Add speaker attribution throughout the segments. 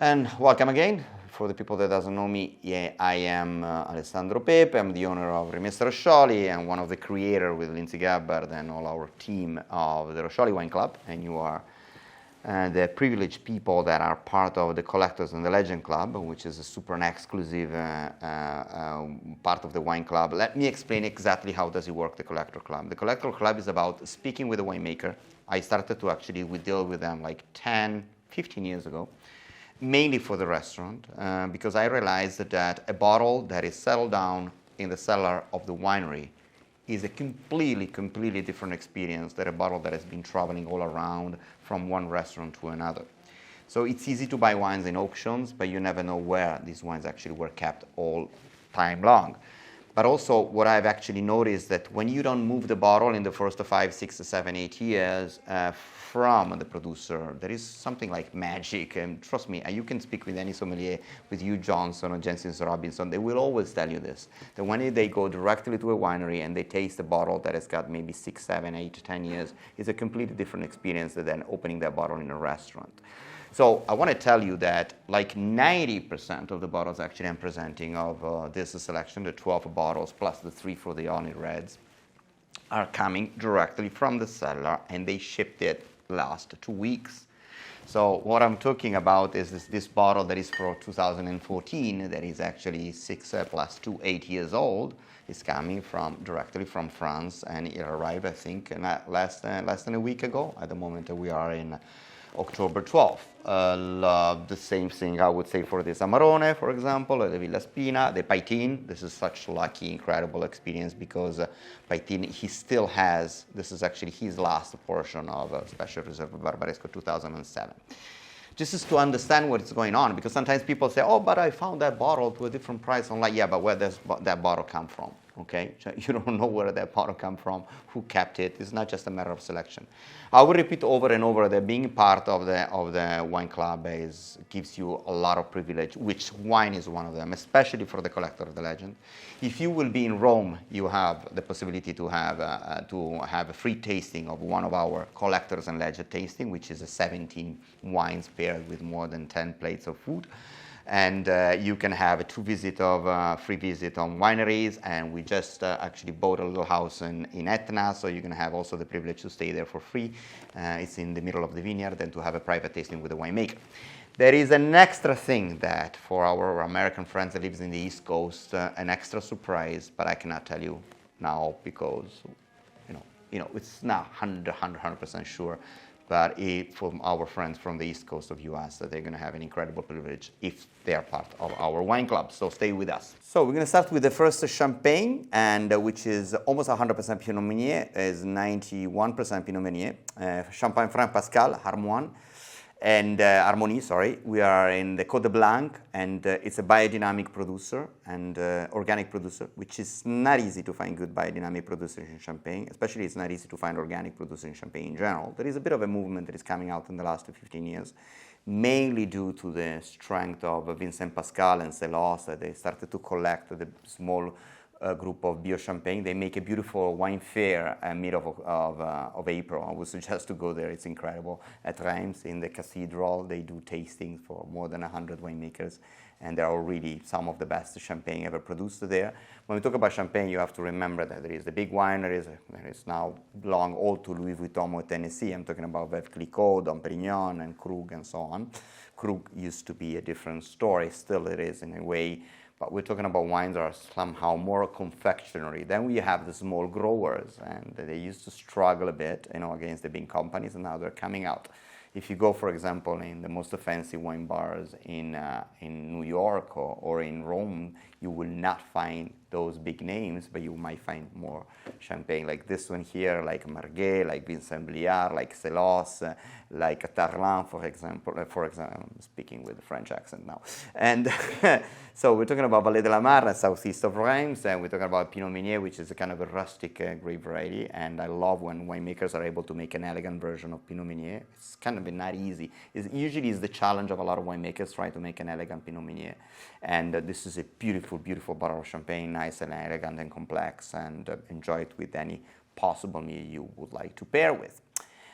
Speaker 1: And welcome again. For the people that doesn't know me, yeah, I am Alessandro Pepe. I'm the owner of Rimessa Roscioli and one of the creators with Lindsay Gabbard and all our team of the Roscioli Wine Club. And you are the privileged people that are part of the Collectors and the Legend Club, which is a super exclusive part of the wine club. Let me explain exactly how does it work, the Collector Club. The Collector Club is about speaking with a winemaker. I started to actually deal with them like 10, 15 years ago, mainly for the restaurant, because I realized that a bottle that is settled down in the cellar of the winery is a completely different experience than a bottle that has been traveling all around from one restaurant to another. So it's easy to buy wines in auctions, but you never know where these wines actually were kept all time long. But also what I've actually noticed that when you don't move the bottle in the first 5, 6, 7, 8 years from the producer, there is something like magic. And trust me, you can speak with any sommelier, with Hugh Johnson or Jensen Robinson, they will always tell you this, that when they go directly to a winery and they taste a bottle that has got maybe 6, 7, 8, 10 years, it's a completely different experience than opening that bottle in a restaurant. So I want to tell you that like 90% of the bottles actually I'm presenting of this selection, the 12 bottles plus the 3 for the only reds, are coming directly from the cellar, and they shipped it last 2 weeks. So what I'm talking about is this bottle that is for 2014, that is actually 6 plus 2, 8 years old. It's coming directly from France, and it arrived, I think, less than a week ago. At the moment, we are in October 12th. The same thing I would say for this Amarone, for example, the Villa Spina, the Paitin. This is such lucky, incredible experience because Paitin, he still has, this is actually his last portion of Special Reserve Barbaresco 2007. Just is to understand what's going on, because sometimes people say, oh, but I found that bottle to a different price. I'm like, yeah, but where does that bottle come from? Okay, so you don't know where that bottle come from, who kept it. It's not just a matter of selection. I will repeat over and over that being part of the wine club gives you a lot of privilege, which wine is one of them, especially for the collector of the legend. If you will be in Rome, you have the possibility to have a free tasting of one of our collectors and legend tasting, which is 17 wines paired with more than 10 plates of food. And you can have a free visit on wineries, and we just actually bought a little house in Etna, so you can have also the privilege to stay there for free. It's in the middle of the vineyard, and to have a private tasting with a winemaker. There is an extra thing that for our American friends that lives in the East Coast, an extra surprise, but I cannot tell you now because you know it's not 100% sure. But from our friends from the East Coast of US, that they're going to have an incredible privilege if they are part of our wine club. So stay with us. So we're going to start with the first Champagne, and which is almost 100% Pinot Meunier, is 91% Pinot Meunier. Champagne Franck Pascal, Harmonie, and Harmonie, sorry. We are in the Côte de Blanc, and it's a biodynamic producer and organic producer, which is not easy to find good biodynamic producers in Champagne. Especially, it's not easy to find organic producers in Champagne in general. There is a bit of a movement that is coming out in the last 15 years, mainly due to the strength of Vincent Pascal and Celos. They started to collect the small group of Bio Champagne. They make a beautiful wine fair mid of April. I would suggest to go there. It's incredible. At Reims, in the cathedral, they do tastings for more than 100 winemakers, and there are really some of the best champagne ever produced there. When we talk about champagne, you have to remember that there is the big wineries. There is now belong all to Louis Vuitton or Tennessee. I'm talking about Veuve Clicquot, Dom Pérignon, and Krug, and so on. Krug used to be a different story. Still it is in a way. But we're talking about wines that are somehow more confectionery. Then we have the small growers, and they used to struggle a bit, against the big companies, and now they're coming out. If you go, for example, in the most fancy wine bars in New York or in Rome, you will not find those big names, but you might find more champagne like this one here, like Marguet, like Vincent Bliard, like Celos, like Tarlan, for example. I'm speaking with a French accent now. And so we're talking about Vallée de la Marne, southeast of Reims, and we're talking about Pinot Meunier, which is a kind of a rustic grape variety. And I love when winemakers are able to make an elegant version of Pinot Meunier. It's kind of not easy. It usually is the challenge of a lot of winemakers trying to make an elegant Pinot Meunier. And this is a beautiful, beautiful bottle of champagne, nice and elegant and complex, and enjoy it with any possible meal you would like to pair with.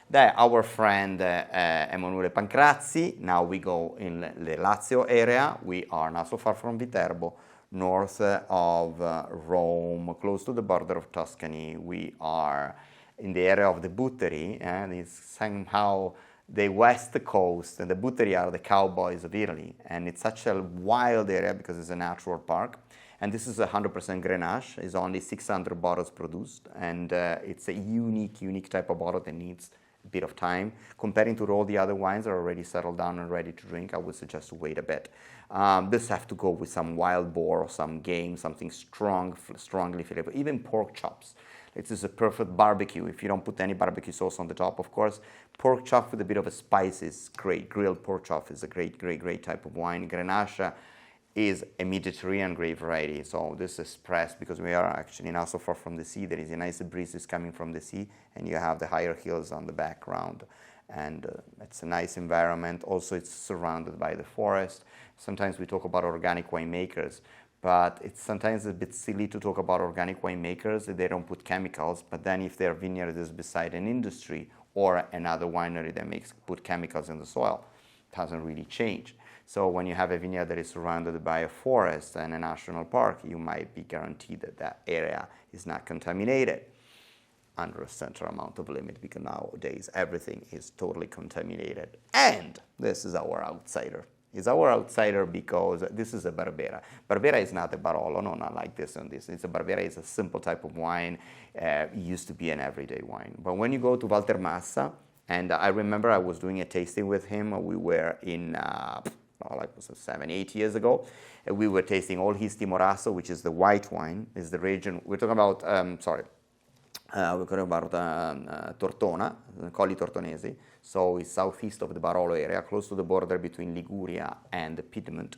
Speaker 1: Then our friend Emanuele Pancrazzi. Now we go in the Lazio area. We are not so far from Viterbo, north of Rome, close to the border of Tuscany. We are in the area of the Buteri, and it's somehow the west coast, and the Buteri are the cowboys of Italy. And it's such a wild area because it's a natural park. And this is 100% Grenache. It's only 600 bottles produced, and it's a unique type of bottle that needs a bit of time. Comparing to all the other wines that are already settled down and ready to drink, I would suggest to wait a bit. This have to go with some wild boar or some game, something strongly flavored, even pork chops. This is a perfect barbecue. If you don't put any barbecue sauce on the top, of course, pork chop with a bit of a spice is great. Grilled pork chop is a great type of wine. Grenache is a Mediterranean grape variety, so this is pressed because we are actually not so far from the sea. There is a nice breeze coming from the sea, and you have the higher hills on the background, and it's a nice environment. Also, it's surrounded by the forest. Sometimes we talk about organic winemakers, but it's sometimes a bit silly to talk about organic winemakers if they don't put chemicals, but then if their vineyard is beside an industry or another winery that put chemicals in the soil, it doesn't really change. So when you have a vineyard that is surrounded by a forest and a national park, you might be guaranteed that that area is not contaminated under a certain amount of limit, because nowadays everything is totally contaminated. And this is our outsider. It's our outsider because this is a Barbera. Barbera is not a Barolo, no, not like this and this. It's a Barbera is a simple type of wine. It used to be an everyday wine. But when you go to Walter Massa, and I remember I was doing a tasting with him. We were in... like 7-8 years ago, we were tasting all his Timorasso, which is the white wine. Is the region we're talking about? We're talking about Tortona, Colli Tortonesi. So it's southeast of the Barolo area, close to the border between Liguria and the Piedmont,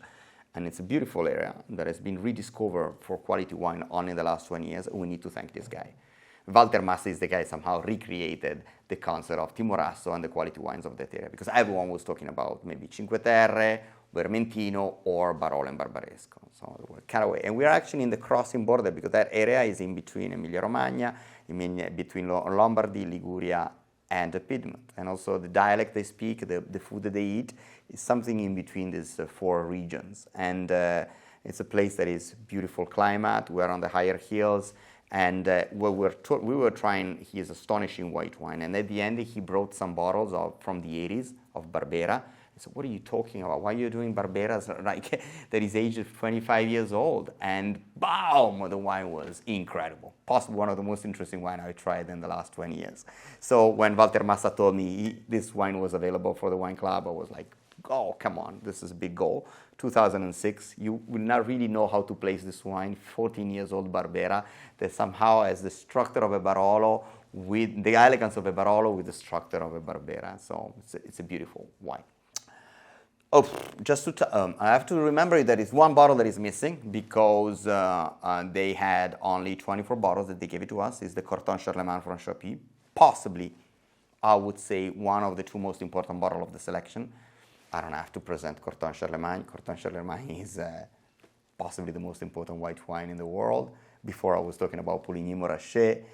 Speaker 1: and it's a beautiful area that has been rediscovered for quality wine only in the last 20 years. We need to thank this guy. Walter Massa is the guy somehow recreated the concept of Timorasso and the quality wines of that area, because everyone was talking about maybe Cinque Terre, Vermentino, or Barolo and Barbaresco. So we're kind of away. And we're actually in the crossing border, because that area is in between Emilia-Romagna, between Lombardy, Liguria, and the Piedmont. And also the dialect they speak, the food that they eat, is something in between these four regions. And it's a place that is beautiful climate. We're on the higher hills. And we were trying his astonishing white wine, and at the end he brought some bottles from the 80s of Barbera. I said, "What are you talking about? Why are you doing Barberas like that is aged 25 years old?" And boom, the wine was incredible. Possibly one of the most interesting wine I've tried in the last 20 years. So when Walter Massa told me this wine was available for the wine club, I was like, oh, come on, this is a big goal. 2006, you will not really know how to place this wine, 14 years old Barbera, that somehow has the structure of a Barolo, with the elegance of a Barolo with the structure of a Barbera. So it's a beautiful wine. Oh, I have to remember there is one bottle that is missing, because they had only 24 bottles that they gave it to us. It's the Corton Charlemange from Chapuis. Possibly, I would say, one of the two most important bottles of the selection. I don't have to present Corton Charlemagne. Corton Charlemagne is possibly the most important white wine in the world. Before I was talking about Pouligny-Montrachet.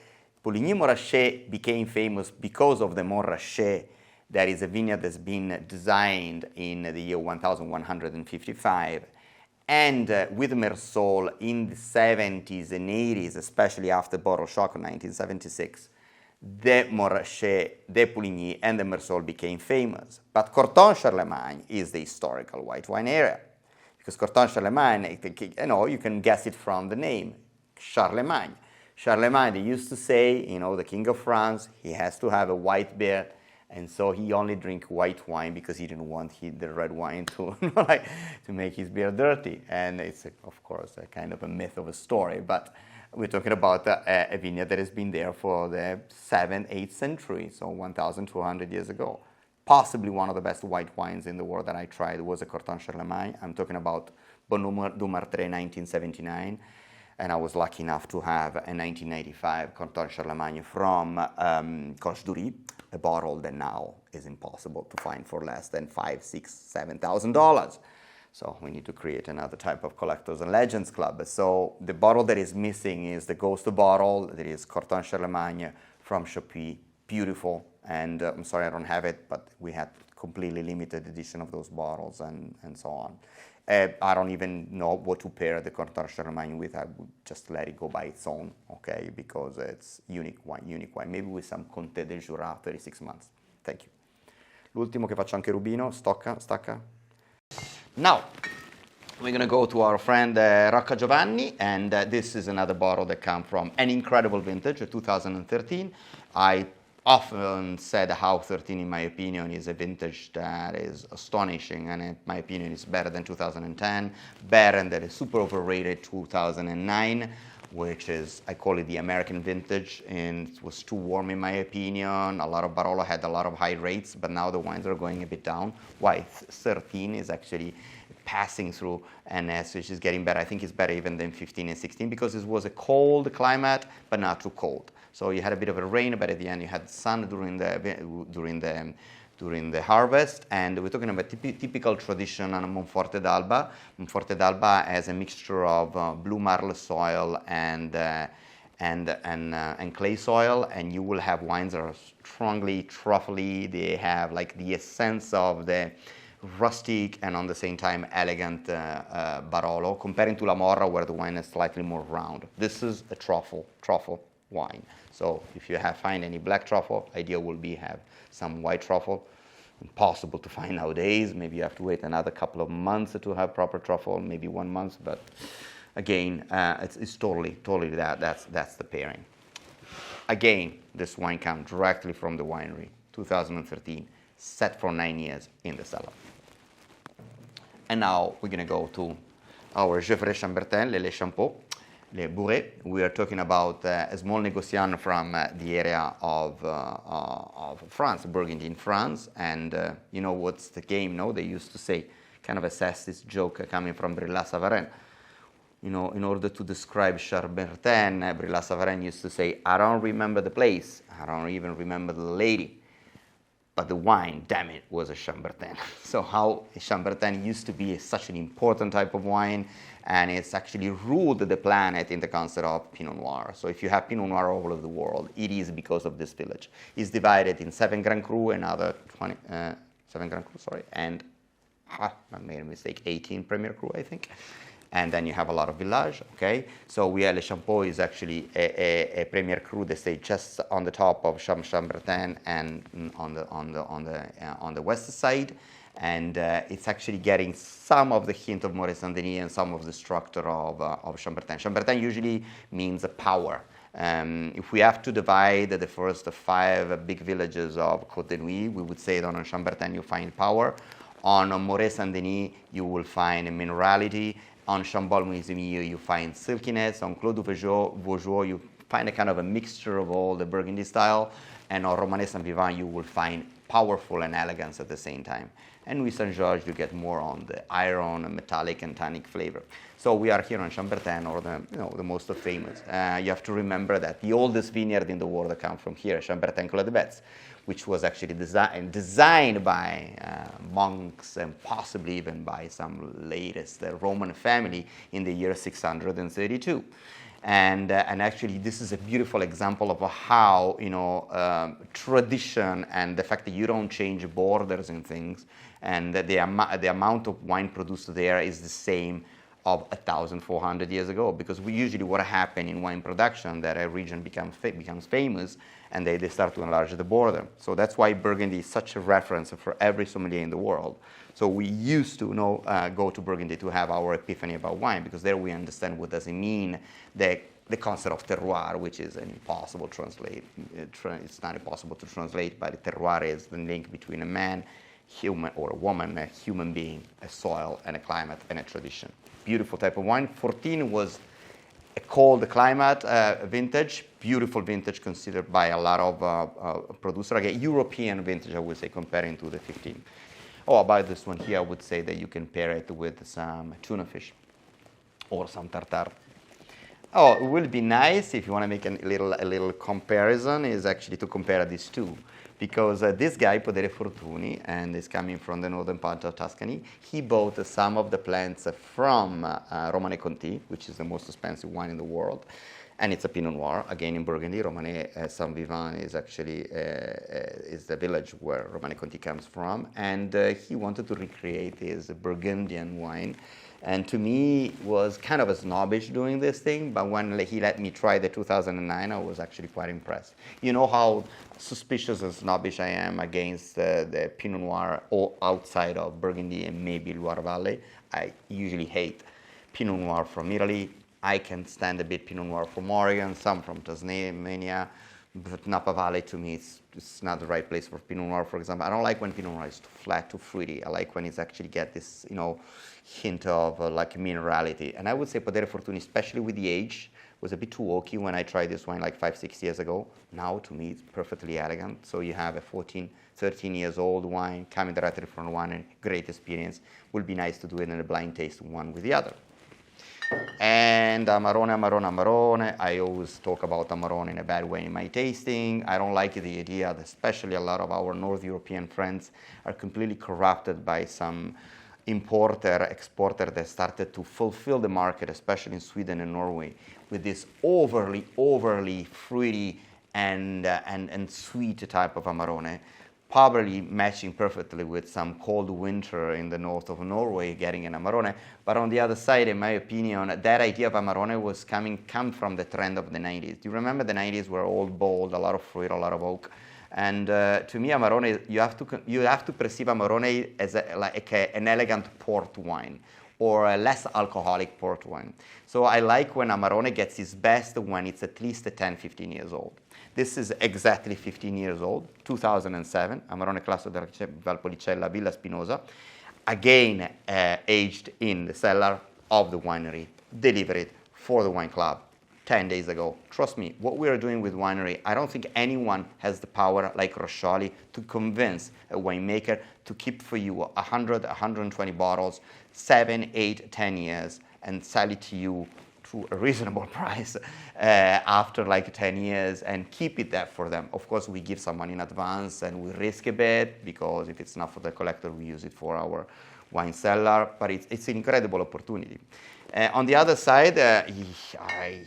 Speaker 1: Pouligny-Montrachet became famous because of the Montrachet. That is a vineyard that's been designed in the year 1155. And with Mersol in the 70s and 80s, especially after the bottle shock of 1976, the Montrachet, the Pouligny, and the Mersol became famous. But Corton Charlemagne is the historical white wine area. Because Corton Charlemagne, you can guess it from the name, Charlemagne. Charlemagne, they used to say, the king of France, he has to have a white beard, and so he only drank white wine because he didn't want the red wine to make his beard dirty. And it's, of course, a kind of a myth of a story, but we're talking about a vineyard that has been there for the 7th, 8th century, so 1,200 years ago. Possibly one of the best white wines in the world that I tried was a Corton Charlemagne. I'm talking about Bonhomme du Martret 1979, and I was lucky enough to have a 1995 Corton Charlemagne from Coche-Dury, a bottle that now is impossible to find for less than $5,000, $6,000, $7,000. So we need to create another type of collectors and legends club. So the bottle that is missing is the ghost bottle. That is Corton Charlemagne from Chapuis, beautiful. And I'm sorry I don't have it, but we had completely limited edition of those bottles and so on. I don't even know what to pair the Corton Charlemagne with. I would just let it go by its own, okay, because it's unique wine. Maybe with some Comté del Jura, 36 months. Thank you. L'ultimo che faccio anche Rubino, stacca. Now, we're going to go to our friend Rocca Giovanni, and this is another bottle that comes from an incredible vintage, 2013. I often said how 13, in my opinion, is a vintage that is astonishing, and in my opinion is better than 2010, better than the super overrated 2009, which is, I call it the American vintage, and it was too warm in my opinion. A lot of Barolo had a lot of high rates, but now the wines are going a bit down. Why? 13 is actually passing through, and which is getting better. I think it's better even than 15 and 16 because it was a cold climate, but not too cold. So you had a bit of a rain, but at the end you had sun during the harvest, and we're talking about typical tradition on Monforte d'Alba. Monforte d'Alba has a mixture of blue marl soil and clay soil, and you will have wines that are strongly truffly. They have like the essence of the rustic and on the same time elegant Barolo, comparing to La Morra where the wine is slightly more round. This is a truffle wine. So if you find any black truffle, idea will be have some white truffle. Impossible to find nowadays. Maybe you have to wait another couple of months to have proper truffle, maybe 1 month, but again, it's totally that's the pairing. Again, this wine comes directly from the winery, 2013, set for 9 years in the cellar. And now we're going to go to our Gevrey Chambertin, les Champeaux, les Bourée. We are talking about a small negociant from the area of France, Burgundy in France. And you know what's the game, no? They used to say, kind of assess this joke coming from Brillat-Savarin. You know, in order to describe Chambertin, Brillat-Savarin used to say, I don't remember the place, I don't even remember the lady, but the wine, damn it, was a Chambertin. So how Chambertin used to be such an important type of wine, and it's actually ruled the planet in the concept of Pinot Noir. So if you have Pinot Noir all over the world, it is because of this village. It's divided in 7 Grand Cru and other 7 Grand Cru, sorry, and I made a mistake, 18 Premier Cru, I think. And then you have a lot of village, okay? So we have Le Champeaux is actually a Premier Cru that stays just on the top of Chambertin and on the west side. And it's actually getting some of the hint of Moët Saint-Denis and some of the structure of Chambertin. Chambertin usually means power. If we have to divide the first 5 big villages of Côte de Nuit, we would say that on Chambertin you find power. On Moët Saint-Denis you will find minerality. On Champangne you find silkiness. On Clos du Vougeot you find a kind of a mixture of all the Burgundy style. And on Romanée Saint-Vivant you will find powerful and elegance at the same time. And with Saint-Georges you get more on the iron, metallic and tannic flavor. So we are here on Chambertin, or the most famous. You have to remember that the oldest vineyard in the world comes from here, Chambertin Clos de Betz, which was actually designed by monks and possibly even by some latest Roman family in the year 632. And actually, this is a beautiful example of how tradition and the fact that you don't change borders and things, and that the amount of wine produced there is the same of 1,400 years ago. Because usually what happens in wine production, that a region becomes famous, and they start to enlarge the border. So that's why Burgundy is such a reference for every sommelier in the world. So we used to go to Burgundy to have our epiphany about wine, because there we understand what does it mean, the concept of terroir, which is impossible to translate. It's not impossible to translate, but terroir is the link between a man, human, or a woman, a human being, a soil, and a climate, and a tradition. Beautiful type of wine. 14 was a cold climate vintage, beautiful vintage considered by a lot of producers. Again, European vintage, I would say, comparing to the 15. Oh, about this one here, I would say that you can pair it with some tuna fish or some tartare. Oh, it will be nice if you want to make a little comparison, is actually to compare these two. Because this guy, Podere Fortuni, and is coming from the northern part of Tuscany, he bought some of the plants from Romanée Conti, which is the most expensive wine in the world. And it's a Pinot Noir, again in Burgundy. Romanée Saint-Vivant is actually is the village where Romanée Conti comes from. And he wanted to recreate his Burgundian wine. And to me, was kind of a snobbish doing this thing, but when he let me try the 2009, I was actually quite impressed. You know how suspicious and snobbish I am against the Pinot Noir outside of Burgundy and maybe Loire Valley. I usually hate Pinot Noir from Italy. I can stand a bit Pinot Noir from Oregon, some from Tasmania, but Napa Valley to me it's not the right place for Pinot Noir, for example. I don't like when Pinot Noir is too flat, too fruity. I like when it's actually get this, hint of like minerality. And I would say Podere Fortuni, especially with the age, was a bit too oaky when I tried this wine like 5-6 years ago. Now to me it's perfectly elegant. So you have a 14, 13 years old wine coming directly from one and great experience. Would be nice to do it in a blind taste one with the other. And Amarone. I always talk about Amarone in a bad way in my tasting. I don't like the idea that especially a lot of our North European friends are completely corrupted by some importer, exporter that started to fulfill the market, especially in Sweden and Norway, with this overly fruity and sweet type of Amarone, probably matching perfectly with some cold winter in the north of Norway, getting an Amarone. But on the other side, in my opinion, that idea of Amarone was come from the trend of the 90s. Do you remember the 90s were all bold, a lot of fruit, a lot of oak? And to me, Amarone, you have to perceive Amarone as an elegant port wine or a less alcoholic port wine. So I like when Amarone gets its best when it's at least 10, 15 years old. This is exactly 15 years old, 2007, Amarone Classico della Valpolicella, Villa Spinosa, again aged in the cellar of the winery, delivered for the wine club 10 days ago. Trust me, what we are doing with winery, I don't think anyone has the power like Roscioli to convince a winemaker to keep for you 100, 120 bottles, 7, 8, 10 years, and sell it to you to a reasonable price after like 10 years and keep it there for them. Of course, we give some money in advance and we risk a bit because if it's not for the collector, we use it for our wine cellar, but it's an incredible opportunity. On the other side,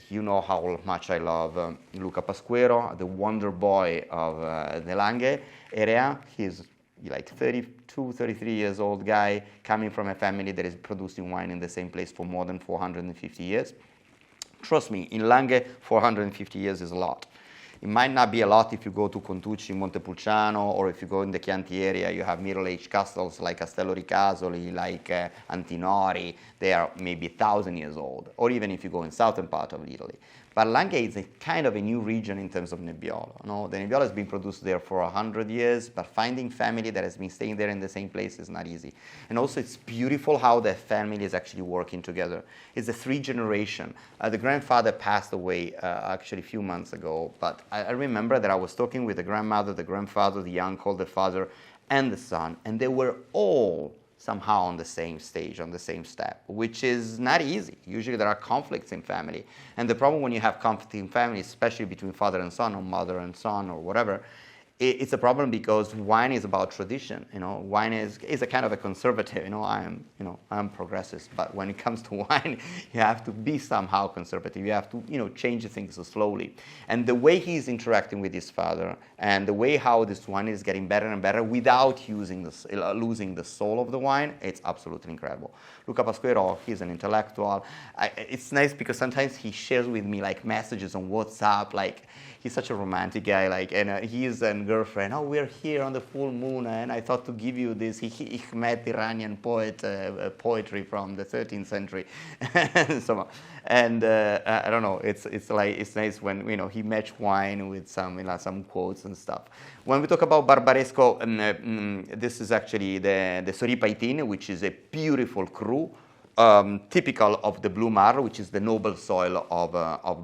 Speaker 1: you know how much I love Luca Pasquero, the wonder boy of the Langhe area. He's like 32, 33 years old guy coming from a family that is producing wine in the same place for more than 450 years. Trust me, in Langhe, 450 years is a lot. It might not be a lot if you go to Contucci, Montepulciano, or if you go in the Chianti area, you have middle-aged castles like Castello Ricasoli, like Antinori. They are maybe 1,000 years old, or even if you go in southern part of Italy. But Langhe is a kind of a new region in terms of Nebbiolo. No? The Nebbiolo has been produced there for 100 years, but finding family that has been staying there in the same place is not easy. And also it's beautiful how the family is actually working together. It's a 3 generation. The grandfather passed away actually a few months ago, but I remember that I was talking with the grandmother, the grandfather, the uncle, the father, and the son, and they were all somehow on the same stage, on the same step, which is not easy. Usually there are conflicts in family. And the problem when you have conflict in family, especially between father and son or mother and son or whatever, it's a problem because wine is about tradition. Wine is a kind of a conservative. I'm progressive, but when it comes to wine, you have to be somehow conservative. You have to, change things slowly. And the way he's interacting with his father, and the way how this wine is getting better and better without losing the soul of the wine, it's absolutely incredible. Luca Pasquero, he's an intellectual. It's nice because sometimes he shares with me like messages on WhatsApp, like. He's such a romantic guy, and his girlfriend, we're here on the full moon, and I thought to give you this Ich met Iranian poetry from the 13th century. And I don't know, it's nice when he match wine with some quotes and stuff. When we talk about Barbaresco, this is actually the Soripa 18, which is a beautiful cru. Typical of the Blue Mar, which is the noble soil of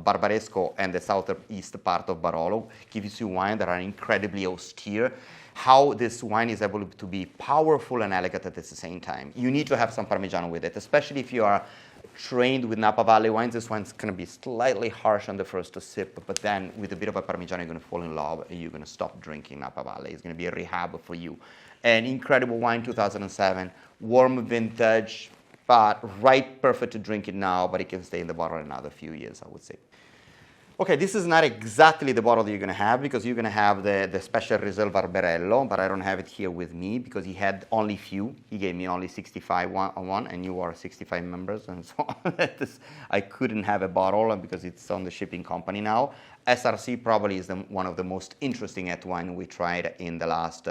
Speaker 1: Barbaresco and the southeast part of Barolo, gives you wine that are incredibly austere. How this wine is able to be powerful and elegant at the same time. You need to have some Parmigiano with it, especially if you are trained with Napa Valley wines. This wine's going to be slightly harsh on the first sip, but then with a bit of a Parmigiano, you're going to fall in love and you're going to stop drinking Napa Valley. It's going to be a rehab for you. An incredible wine, 2007, warm vintage, but perfect to drink it now, but it can stay in the bottle another few years, I would say. Okay, this is not exactly the bottle that you're going to have because you're going to have the special Reserve Barbarello, but I don't have it here with me because he had only few. He gave me only 65 one, and you are 65 members, and so I couldn't have a bottle because it's on the shipping company now. SRC probably is one of the most interesting et wine we tried in the last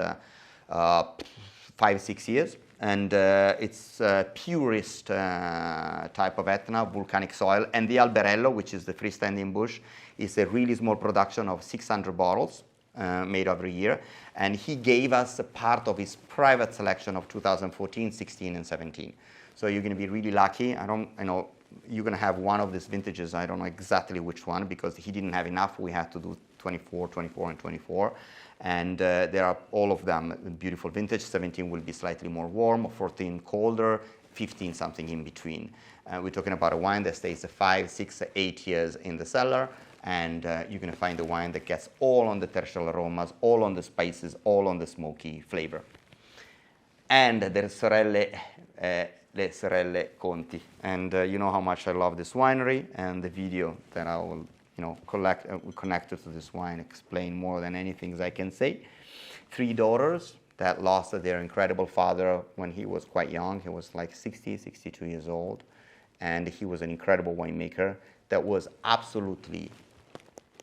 Speaker 1: 5-6 years. And it's purest type of Etna, volcanic soil. And the Alberello, which is the freestanding bush, is a really small production of 600 bottles made every year. And he gave us a part of his private selection of 2014, 16, and 17. So you're going to be really lucky. I know you're going to have one of these vintages. I don't know exactly which one because he didn't have enough. We had to do 24, 24, and 24. And there are all of them beautiful vintage. 17 will be slightly more warm, 14 colder, 15 something in between. We're talking about a wine that stays 5, 6, 8 years in the cellar, and you're going to find a wine that gets all on the tertial aromas, all on the spices, all on the smoky flavor. And the Le Sorelle Conti. And you know how much I love this winery, and the video that I will connected to this wine explain more than anything I can say. 3 daughters that lost their incredible father when he was quite young. He was like 60, 62 years old. And he was an incredible winemaker that was absolutely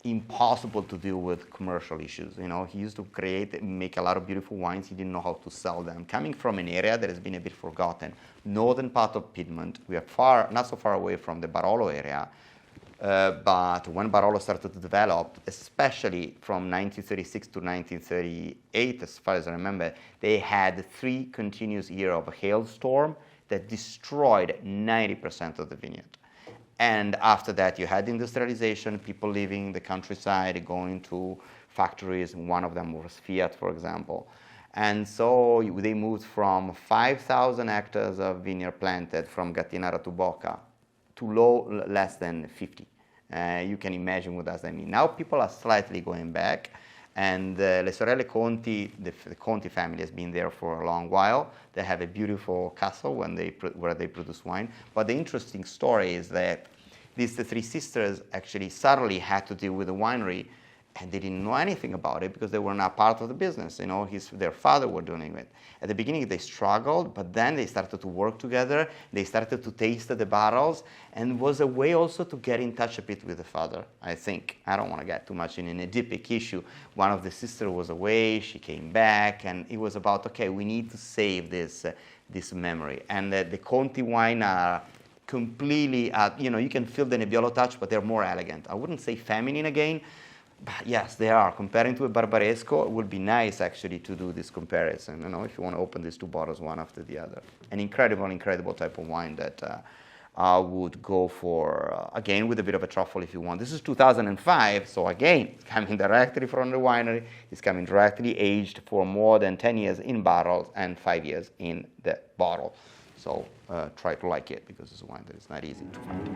Speaker 1: impossible to deal with commercial issues. You know, he used to make a lot of beautiful wines. He didn't know how to sell them. Coming from an area that has been a bit forgotten, northern part of Piedmont, we are not so far away from the Barolo area. But when Barolo started to develop, especially from 1936 to 1938, as far as I remember, they had 3 continuous years of a hailstorm that destroyed 90% of the vineyard. And after that, you had industrialization, people leaving the countryside, going to factories. One of them was Fiat, for example. And so they moved from 5,000 hectares of vineyard planted from Gattinara to Bocca to less than 50. You can imagine what does that mean. Now people are slightly going back, and Le Sorelle Conti, the Conti family has been there for a long while. They have a beautiful castle where they produce wine. But the interesting story is that the 3 sisters actually suddenly had to deal with the winery, and they didn't know anything about it because they were not part of the business. You know, their father were doing it. At the beginning, they struggled, but then they started to work together. They started to taste the barrels, and it was a way also to get in touch a bit with the father, I think. I don't want to get too much in an Oedipic issue. One of the sisters was away, she came back, and it was about, okay, we need to save this memory. And the Conti wine are completely, you can feel the Nebbiolo touch, but they're more elegant. I wouldn't say feminine again, but yes, they are. Comparing to a Barbaresco, it would be nice actually to do this comparison, if you want to open these 2 bottles one after the other. An incredible type of wine that I would go for, again, with a bit of a truffle if you want. This is 2005, so again, it's coming directly from the winery. It's coming directly aged for more than 10 years in barrels and 5 years in the bottle. So try to like it because it's a wine that is not easy to find.